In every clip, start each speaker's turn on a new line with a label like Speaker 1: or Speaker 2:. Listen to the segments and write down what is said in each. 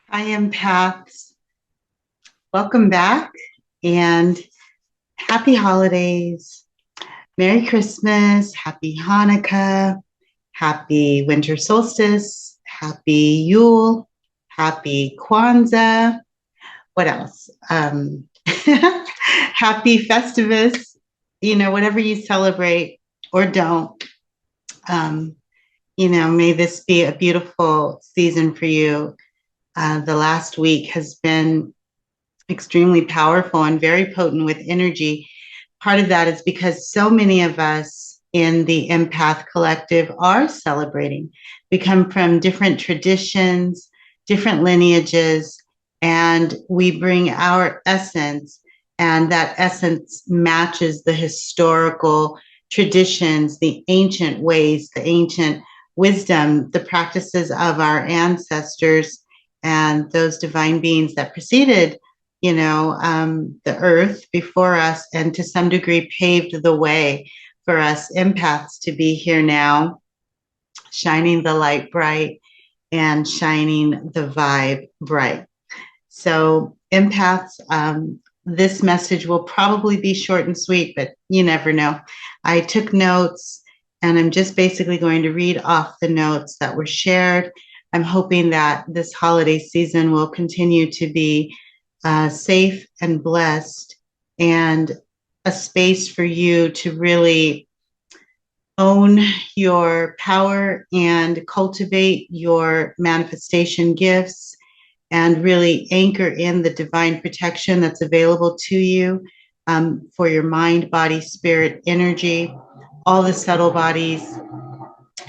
Speaker 1: Hi, Empaths. Welcome back and happy holidays. Merry Christmas, happy Hanukkah, happy winter solstice, happy Yule, happy Kwanzaa. What else? Happy Festivus, whatever you celebrate or don't. Um, may this be a beautiful season for you. The last week has been extremely powerful and very potent with energy. Part of that is because so many of us in the Empath Collective are celebrating. We come from different traditions, different lineages, and we bring our essence, and that essence matches the historical traditions, the ancient ways, the ancient wisdom, the practices of our ancestors and those divine beings that preceded the earth before us, and to some degree paved the way for us empaths to be here now, shining the light bright and shining the vibe bright. So, empaths, this message will probably be short and sweet, but you never know. I took notes and I'm just basically going to read off the notes that were shared. I'm hoping that this holiday season will continue to be safe and blessed, and a space for you to really own your power and cultivate your manifestation gifts and really anchor in the divine protection that's available to you, for your mind, body, spirit, energy, all the subtle bodies,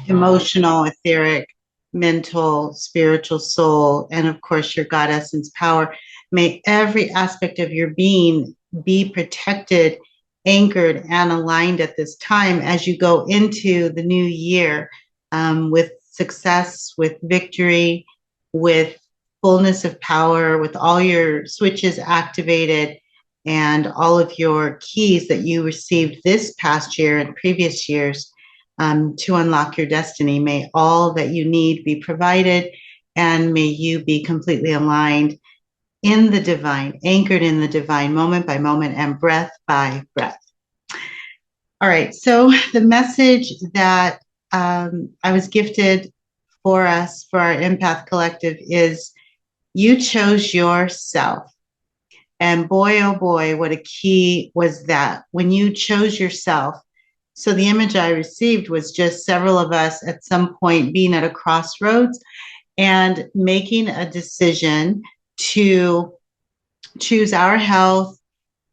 Speaker 1: emotional, etheric, mental, spiritual, soul, and of course your God essence power. May every aspect of your being be protected, anchored, and aligned at this time as you go into the new year, with success, with victory, with fullness of power, with all your switches activated and all of your keys that you received this past year and previous years, to unlock your destiny. May all that you need be provided, and may you be completely aligned in the divine, anchored in the divine, moment by moment and breath by breath. All right, so the message that I was gifted for us, for our Empath Collective, is you chose yourself. And boy, oh boy, what a key was that when you chose yourself. So the image I received was just several of us at some point being at a crossroads and making a decision to choose our health,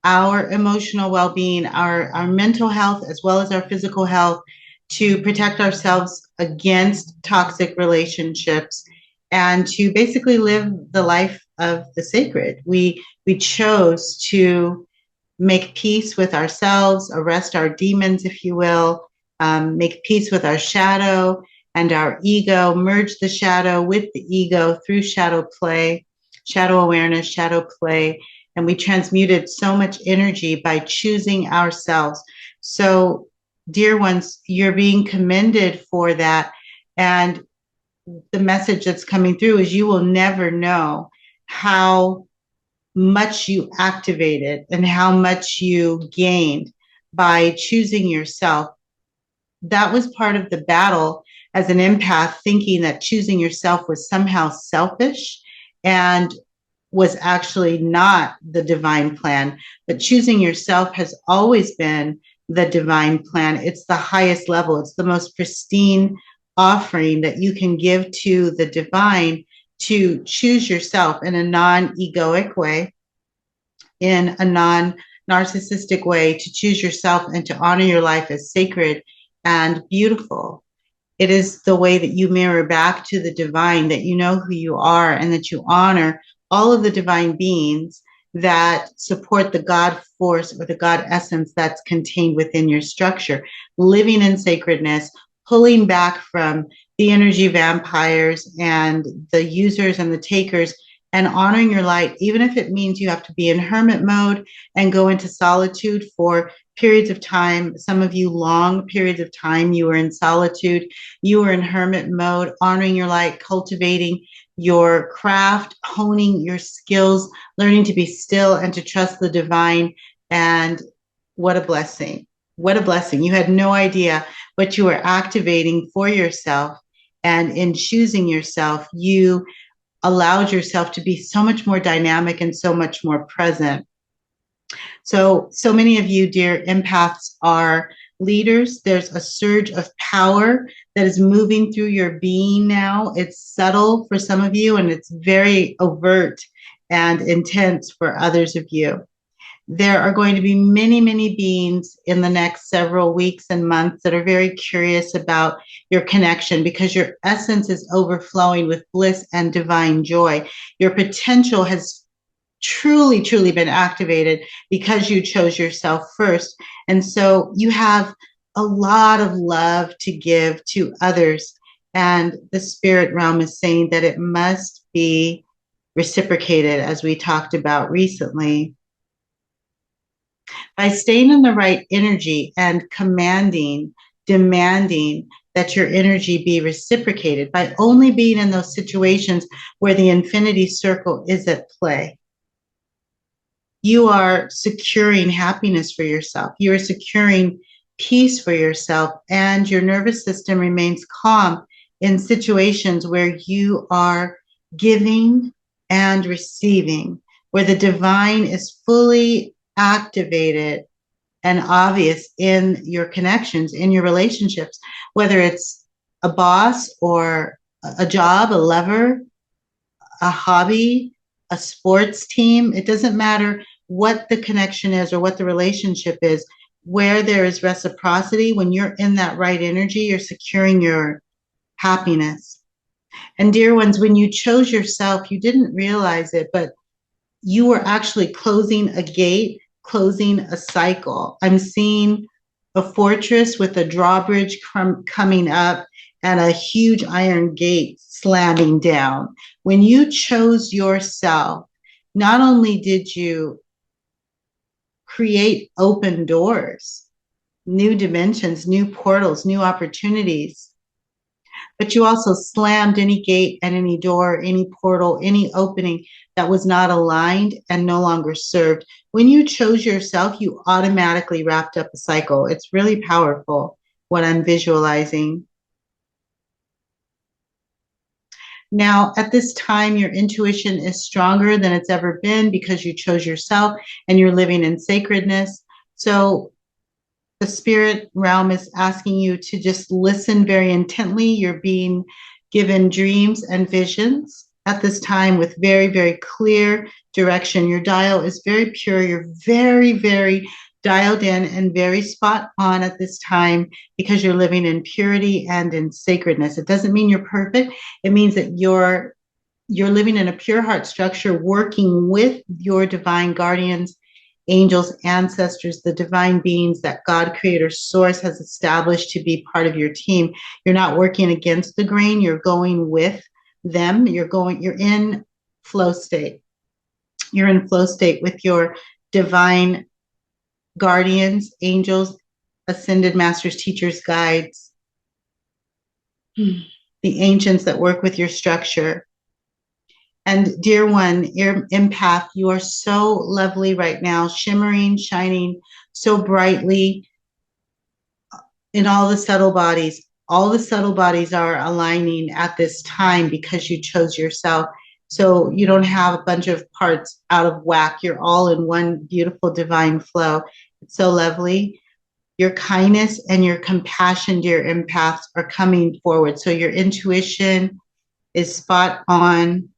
Speaker 1: our emotional well-being, our mental health, as well as our physical health, to protect ourselves against toxic relationships and to basically live the life of the sacred. We chose to make peace with ourselves, arrest our demons, if you will, make peace with our shadow and our ego, merge the shadow with the ego through shadow play, shadow awareness, shadow play. And we transmuted so much energy by choosing ourselves. So, dear ones, you're being commended for that. And the message that's coming through is you will never know how much you activated and how much you gained by choosing yourself. That was part of the battle as an empath, thinking that choosing yourself was somehow selfish and was actually not the divine plan. But choosing yourself has always been the divine plan. It's the highest level. It's the most pristine offering that you can give to the divine, to choose yourself in a non-egoic way, in a non-narcissistic way, to choose yourself and to honor your life as sacred and beautiful. It is the way that you mirror back to the divine, that you know who you are and that you honor all of the divine beings that support the God force or the God essence that's contained within your structure, living in sacredness, pulling back from the energy vampires and the users and the takers, and honoring your light, even if it means you have to be in hermit mode and go into solitude for periods of time, some of you long periods of time, you were in solitude, you were in hermit mode, honoring your light, cultivating your craft, honing your skills, learning to be still and to trust the divine. And what a blessing. What a blessing. You had no idea what you were activating for yourself. And in choosing yourself, you allowed yourself to be so much more dynamic and so much more present. So many of you, dear empaths, are leaders. There's a surge of power that is moving through your being now. It's subtle for some of you, and it's very overt and intense for others of you. There are going to be many, many beings in the next several weeks and months that are very curious about your connection, because your essence is overflowing with bliss and divine joy. Your potential has truly, truly been activated because you chose yourself first. And so you have a lot of love to give to others. And the spirit realm is saying that it must be reciprocated, as we talked about recently. By staying in the right energy and demanding that your energy be reciprocated, by only being in those situations where the infinity circle is at play, you are securing happiness for yourself. You are securing peace for yourself, and your nervous system remains calm in situations where you are giving and receiving, where the divine is fully activated and obvious in your connections, in your relationships, whether it's a boss or a job, a lover, a hobby, a sports team. It doesn't matter what the connection is or what the relationship is. Where there is reciprocity, when you're in that right energy, you're securing your happiness. And dear ones, when you chose yourself, you didn't realize it, but you were actually closing a gate, closing a cycle. I'm seeing a fortress with a drawbridge coming up and a huge iron gate slamming down. When you chose yourself, not only did you create open doors, new dimensions, new portals, new opportunities, but you also slammed any gate and any door, any portal, any opening that was not aligned and no longer served. When you chose yourself, you automatically wrapped up a cycle. It's really powerful what I'm visualizing. Now, at this time, your intuition is stronger than it's ever been because you chose yourself and you're living in sacredness. So the spirit realm is asking you to just listen very intently. You're being given dreams and visions at this time with very, very clear direction. Your dial is very pure. You're very, very dialed in and very spot on at this time because you're living in purity and in sacredness. It doesn't mean you're perfect. It means that you're living in a pure heart structure, working with your divine guardians, angels, ancestors, the divine beings that God, creator, source has established to be part of your team. You're not working against the grain. You're going with them. You're in flow state. You're in flow state with your divine guardians, angels, ascended masters, teachers, guides, the ancients that work with your structure. And dear one, empath, you are so lovely right now, shimmering, shining so brightly in all the subtle bodies. All the subtle bodies are aligning at this time because you chose yourself. So you don't have a bunch of parts out of whack. You're all in one beautiful divine flow. It's so lovely. Your kindness and your compassion, dear empaths, are coming forward. So your intuition is spot on.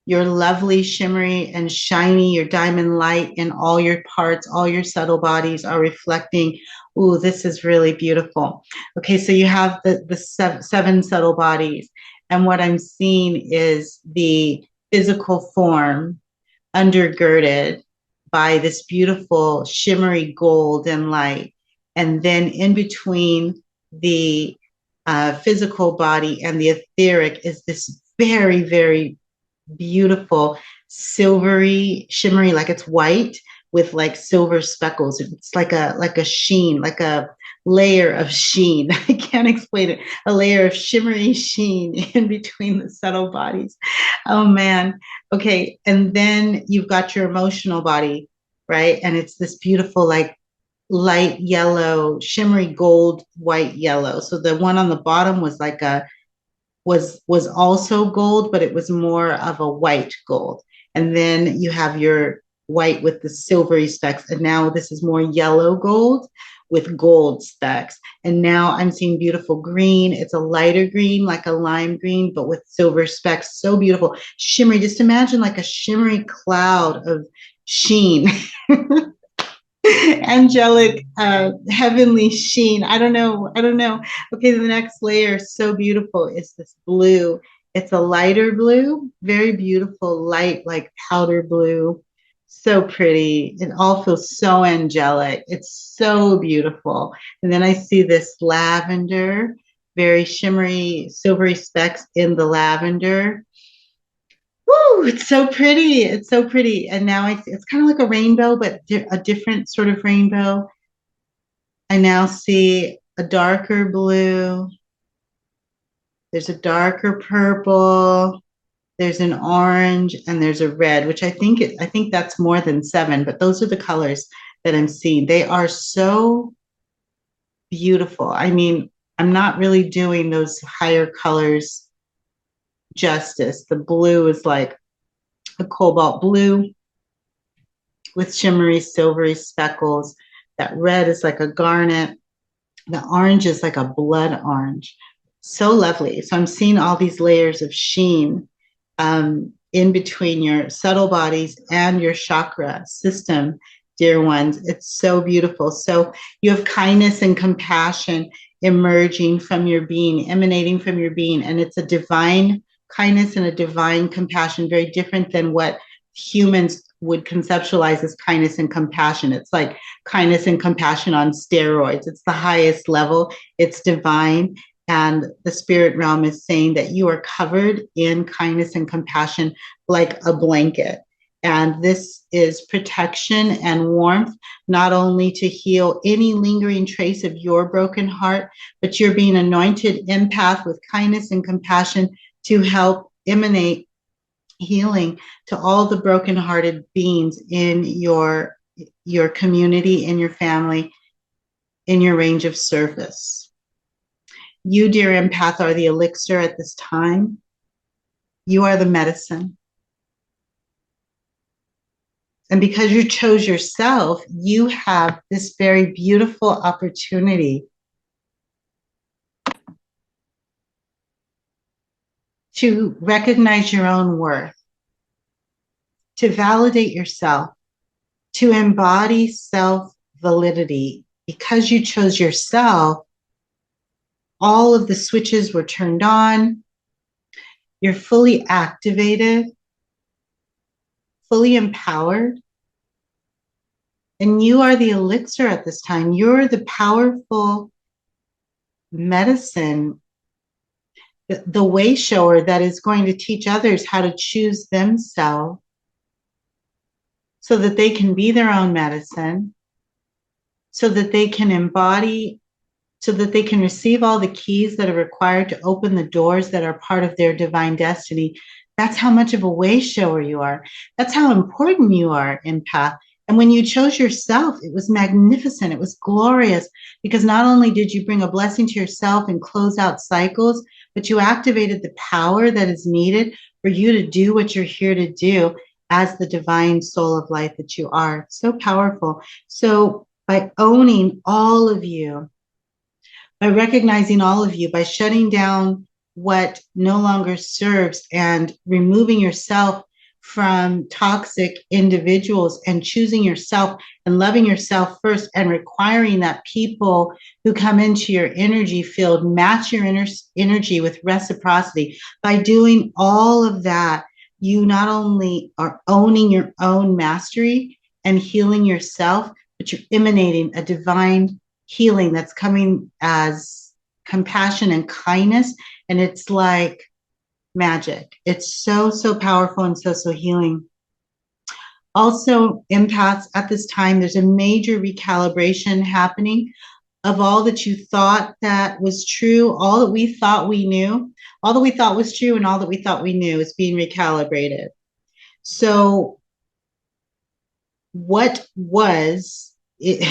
Speaker 1: Your lovely, shimmery, and shiny, your diamond light in all your parts, all your subtle bodies are reflecting. Ooh, this is really beautiful. Okay, so you have the seven subtle bodies. And what I'm seeing is the physical form undergirded by this beautiful, shimmery gold and light. And then in between the physical body and the etheric is this very, very beautiful, silvery, shimmery, like it's white, with like silver speckles. It's like a sheen, like a layer of sheen. I can't explain it. A layer of shimmery sheen in between the subtle bodies. Oh man. Okay. And then you've got your emotional body, right? And it's this beautiful, like light yellow, shimmery gold, white yellow. So the one on the bottom was like a was also gold, but it was more of a white gold. And then you have your white with the silvery specks. And now this is more yellow gold with gold specks. And now I'm seeing beautiful green. It's a lighter green, like a lime green, but with silver specks. So beautiful. Shimmery. Just imagine like a shimmery cloud of sheen. Angelic, heavenly sheen. I don't know. Okay, the next layer is so beautiful. It's this blue. It's a lighter blue, very beautiful, light, like powder blue. So pretty. It all feels so angelic. It's so beautiful. And then I see this lavender, very shimmery, silvery specks in the lavender. Woo, it's so pretty. It's so pretty. And now I see it's kind of like a rainbow, but a different sort of rainbow. I now see a darker blue. There's a darker purple. There's an orange and there's a red, which I think that's more than seven, but those are the colors that I'm seeing. They are so beautiful. I mean, I'm not really doing those higher colors justice. The blue is like a cobalt blue with shimmery, silvery speckles. That red is like a garnet. The orange is like a blood orange. So lovely. So I'm seeing all these layers of sheen in between your subtle bodies and your chakra system, dear ones. It's so beautiful. So you have kindness and compassion emerging from your being, emanating from your being. And it's a divine kindness and a divine compassion, very different than what humans would conceptualize as kindness and compassion. It's like kindness and compassion on steroids. It's the highest level. It's divine. And the spirit realm is saying that you are covered in kindness and compassion like a blanket. And this is protection and warmth, not only to heal any lingering trace of your broken heart, but you're being anointed empath with kindness and compassion to help emanate healing to all the brokenhearted beings in your community, in your family, in your range of service. You, dear empath, are the elixir at this time. You are the medicine. And because you chose yourself, you have this very beautiful opportunity to recognize your own worth, to validate yourself, to embody self-validity. Because you chose yourself, all of the switches were turned on. You're fully activated, fully empowered. And you are the elixir at this time. You're the powerful medicine, the way shower that is going to teach others how to choose themselves so that they can be their own medicine, so that they can embody, so that they can receive all the keys that are required to open the doors that are part of their divine destiny. That's how much of a way shower you are. That's how important you are, empath. And when you chose yourself, it was magnificent. It was glorious because not only did you bring a blessing to yourself and close out cycles, but you activated the power that is needed for you to do what you're here to do as the divine soul of light that you are. So powerful. So by owning all of you, by recognizing all of you, by shutting down what no longer serves and removing yourself from toxic individuals and choosing yourself and loving yourself first and requiring that people who come into your energy field match your energy with reciprocity. By doing all of that, you not only are owning your own mastery and healing yourself, but you're emanating a divine healing that's coming as compassion and kindness. And it's like magic. It's so, so powerful and so, so healing. Also, empaths, at this time, there's a major recalibration happening of all that you thought that was true, all that we thought we knew, all that we thought was true, and all that we thought we knew is being recalibrated. So, what was it?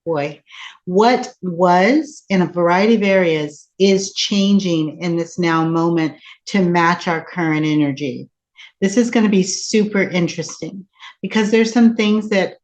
Speaker 1: Boy, what was in a variety of areas is changing in this now moment to match our current energy. This is going to be super interesting because there's some things that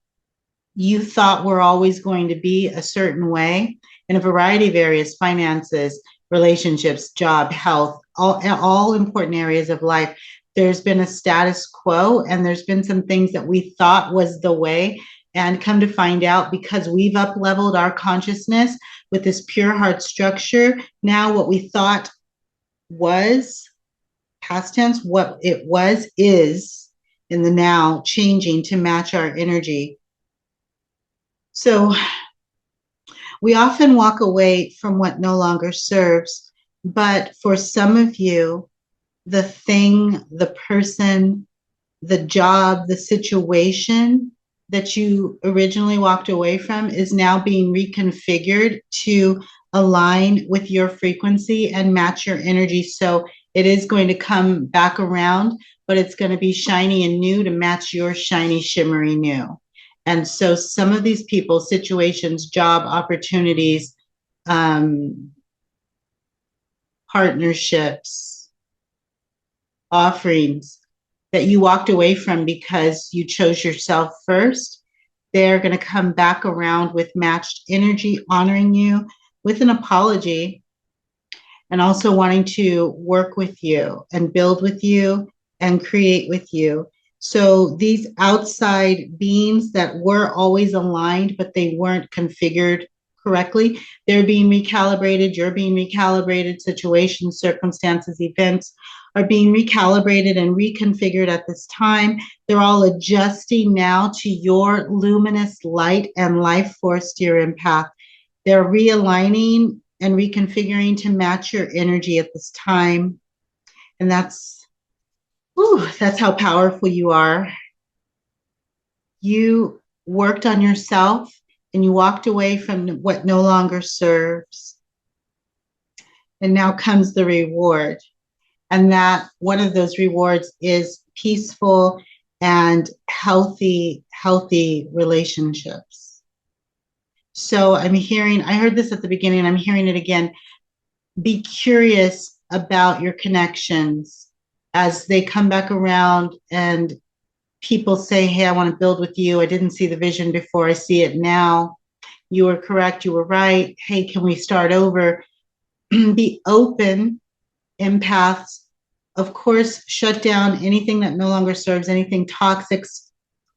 Speaker 1: you thought were always going to be a certain way in a variety of areas: finances, relationships, job, health, all important areas of life. There's been a status quo, and there's been some things that we thought was the way, and come to find out, because we've up leveled our consciousness with this pure heart structure, now what we thought was past tense, what it was is in the now, changing to match our energy. So we often walk away from what no longer serves, but for some of you, the thing, the person, the job, the situation that you originally walked away from is now being reconfigured to align with your frequency and match your energy. So it is going to come back around, but it's going to be shiny and new to match your shiny, shimmery new. And so some of these people, situations, job opportunities, partnerships, offerings that you walked away from because you chose yourself first, they're going to come back around with matched energy, honoring you with an apology, and also wanting to work with you and build with you and create with you. So these outside beings that were always aligned, but they weren't configured correctly, they're being recalibrated, you're being recalibrated, situations, circumstances, events are being recalibrated and reconfigured at this time. They're all adjusting now to your luminous light and life force, dear empath. They're realigning and reconfiguring to match your energy at this time. And that's how powerful you are. You worked on yourself and you walked away from what no longer serves. And now comes the reward. And that one of those rewards is peaceful and healthy relationships. So I heard this at the beginning, I'm hearing it again. Be curious about your connections as they come back around and people say, hey, I want to build with you. I didn't see the vision before. I see it now. You were correct. You were right. Hey, can we start over? Be open, empaths. Of course, shut down anything that no longer serves, anything toxic.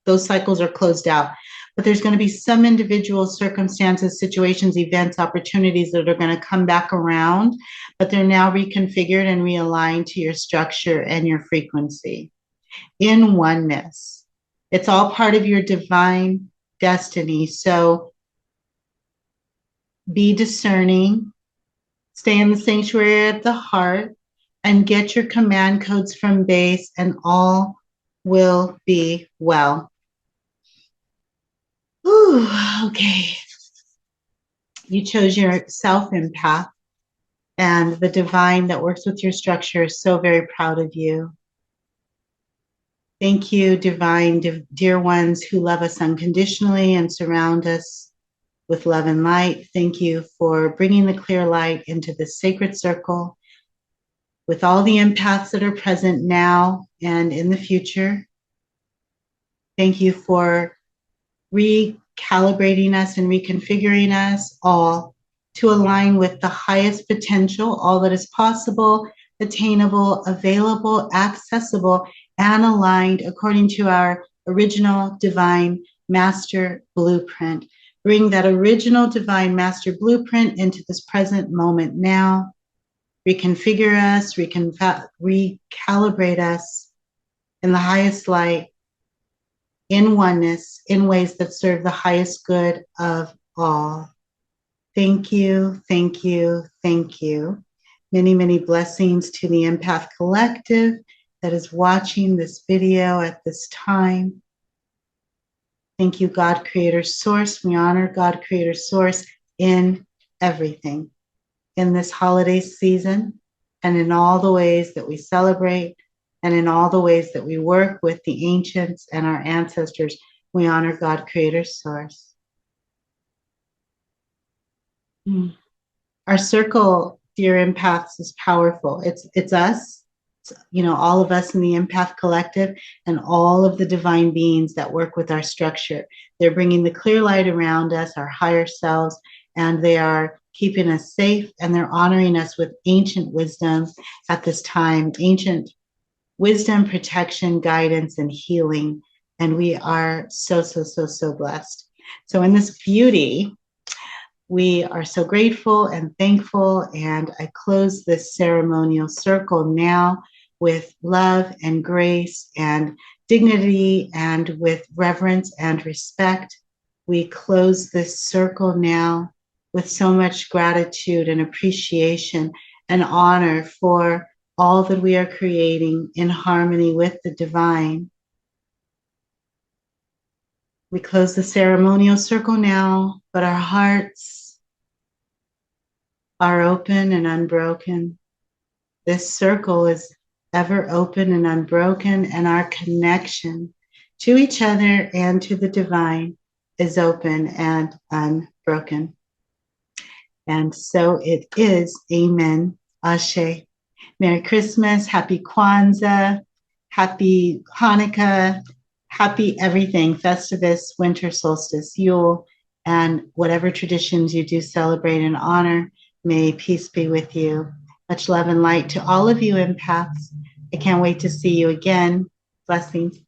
Speaker 1: Those cycles are closed out. But there's going to be some individual circumstances, situations, events, opportunities that are going to come back around, but they're now reconfigured and realigned to your structure and your frequency in oneness. It's all part of your divine destiny. So be discerning, stay in the sanctuary of the heart, and get your command codes from base, and all will be well. Ooh, okay. You chose yourself, empath, and the divine that works with your structure is so very proud of you. Thank you, divine, dear ones who love us unconditionally and surround us with love and light. Thank you for bringing the clear light into this sacred circle with all the empaths that are present now and in the future. Thank you for recalibrating us and reconfiguring us all to align with the highest potential, all that is possible, attainable, available, accessible, and aligned according to our original divine master blueprint. Bring that original divine master blueprint into this present moment now. Reconfigure us, recalibrate us in the highest light, in oneness, in ways that serve the highest good of all. Thank you, thank you, thank you. Many, many blessings to the Empath Collective that is watching this video at this time. Thank you, God, Creator, Source. We honor God, Creator, Source in everything, in this holiday season, and in all the ways that we celebrate, and in all the ways that we work with the ancients and our ancestors. We honor God, Creator, Source. Our circle, dear empaths, is powerful. It's us, all of us in the Empath Collective, and all of the divine beings that work with our structure. They're bringing the clear light around us, our higher selves, and they are keeping us safe, and they're honoring us with ancient wisdom at this time, ancient wisdom, protection, guidance, and healing. And we are so, so, so, so blessed. So in this beauty, we are so grateful and thankful, and I close this ceremonial circle now with love and grace and dignity and with reverence and respect. We close this circle now with so much gratitude and appreciation and honor for all that we are creating in harmony with the divine. We close the ceremonial circle now, but our hearts are open and unbroken. This circle is ever open and unbroken, and our connection to each other and to the divine is open and unbroken. And so it is. Amen. Ashe. Merry Christmas. Happy Kwanzaa. Happy Hanukkah. Happy everything. Festivus, winter solstice, Yule, and whatever traditions you do celebrate and honor. May peace be with you. Much love and light to all of you empaths. I can't wait to see you again. Blessings.